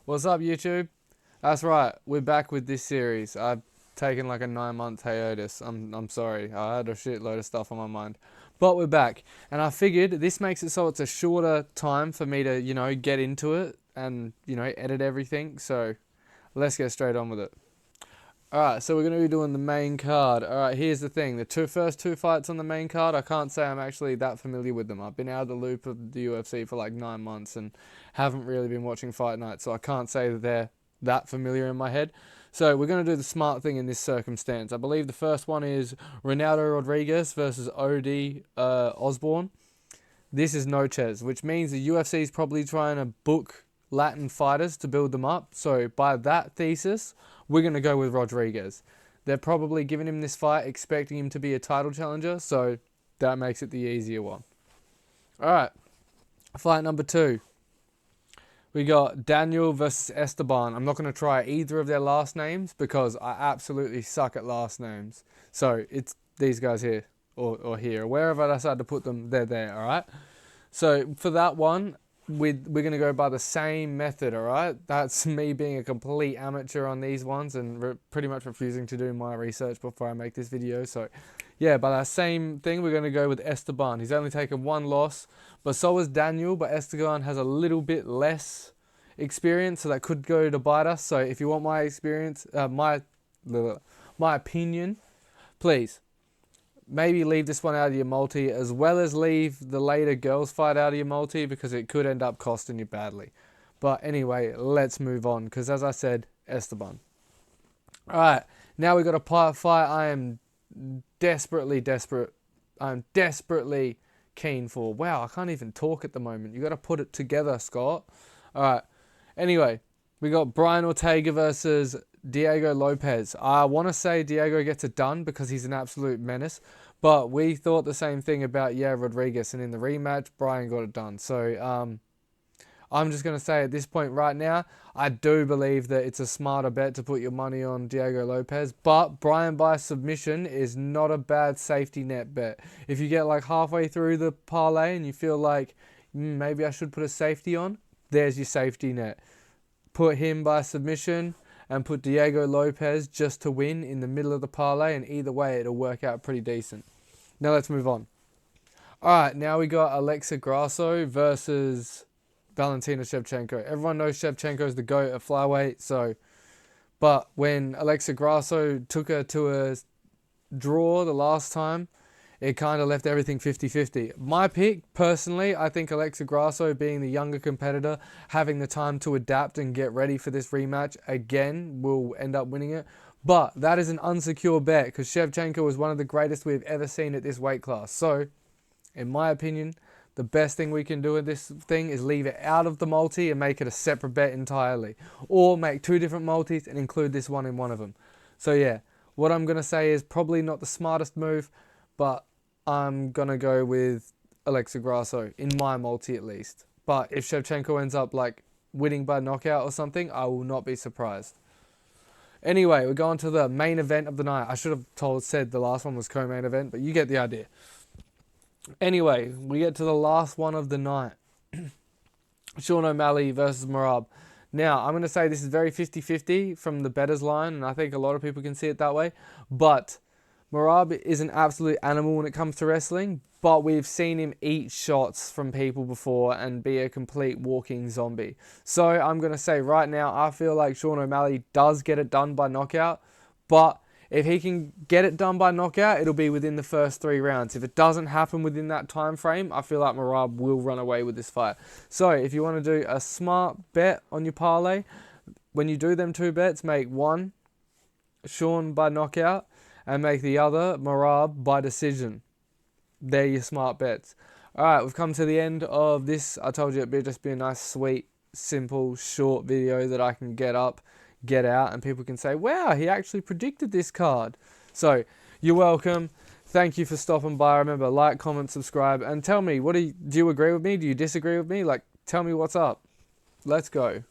What's up, YouTube? That's right, we're back with this series. I've taken like a 9-month hiatus. I'm sorry. I had a shitload of stuff on my mind. But we're back. And I figured this makes it so it's a shorter time for me to, get into it and, edit everything. So let's get straight on with it. Alright, so we're going to be doing the main card. Alright, here's the thing. The first two fights on the main card, I can't say I'm actually that familiar with them. I've been out of the loop of the UFC for like 9 months and haven't really been watching Fight Night, so I can't say that they're that familiar in my head. So we're going to do the smart thing in this circumstance. I believe the first one is Ronaldo Rodriguez versus OD Osborne. This is Noche, which means the UFC is probably trying to book Latin fighters to build them up. So by that thesis, we're going to go with Rodriguez. They're probably giving him this fight expecting him to be a title challenger, so that makes it the easier one. Alright, fight number 2. We got Daniel versus Esteban. I'm not going to try either of their last names because I absolutely suck at last names. So it's these guys here or here. Wherever I decide to put them, they're there, alright? So for that one, we're going to go by the same method, alright? That's me being a complete amateur on these ones and pretty much refusing to do my research before I make this video. So yeah, by that same thing, we're going to go with Esteban. He's only taken 1 loss, but so is Daniel, but Esteban has a little bit less experience, so that could go to bite us. So if you want my experience, my opinion, please maybe leave this one out of your multi, as well as leave the later girls fight out of your multi, because it could end up costing you badly. But anyway, let's move on, because as I said, Esteban. Alright, now we got a fight I am desperately keen for. Wow, I can't even talk at the moment. You got to put it together, Scott. Alright, anyway, we got Brian Ortega versus Diego Lopez. I want to say Diego gets it done because he's an absolute menace, but we thought the same thing about Rodriguez, and in the rematch, Brian got it done. So I'm just going to say at this point right now, I do believe that it's a smarter bet to put your money on Diego Lopez, but Brian by submission is not a bad safety net bet. If you get like halfway through the parlay and you feel like maybe I should put a safety on, there's your safety net. Put him by submission and put Diego Lopez just to win in the middle of the parlay, and either way it'll work out pretty decent. Now let's move on. Alright, now we got Alexa Grasso versus Valentina Shevchenko. Everyone knows Shevchenko is the GOAT at flyweight, but when Alexa Grasso took her to a draw the last time, it kind of left everything 50-50. My pick, personally, I think Alexa Grasso, being the younger competitor, having the time to adapt and get ready for this rematch, again, will end up winning it. But that is an unsecure bet, because Shevchenko is one of the greatest we've ever seen at this weight class. So, in my opinion, the best thing we can do with this thing is leave it out of the multi and make it a separate bet entirely. Or make 2 different multis and include this one in one of them. So yeah, what I'm going to say is probably not the smartest move, but I'm going to go with Alexa Grasso, in my multi at least. But if Shevchenko ends up like winning by knockout or something, I will not be surprised. Anyway, we're going to the main event of the night. I should have said the last one was co-main event, but you get the idea. Anyway, we get to the last one of the night. Sean O'Malley versus Merab. Now, I'm going to say this is very 50-50 from the bettors line, and I think a lot of people can see it that way. But Merab is an absolute animal when it comes to wrestling, but we've seen him eat shots from people before and be a complete walking zombie. So I'm going to say right now, I feel like Sean O'Malley does get it done by knockout, but if he can get it done by knockout, it'll be within the first 3 rounds. If it doesn't happen within that time frame, I feel like Merab will run away with this fight. So if you want to do a smart bet on your parlay, when you do them 2 bets, make one Sean by knockout and make the other Merab by decision. They're your smart bets. Alright, we've come to the end of this. I told you it'd just be a nice, sweet, simple, short video that I can get up, get out, and people can say, wow, he actually predicted this card. So you're welcome. Thank you for stopping by. Remember, like, comment, subscribe, and tell me, do you agree with me? Do you disagree with me? Like, tell me what's up. Let's go.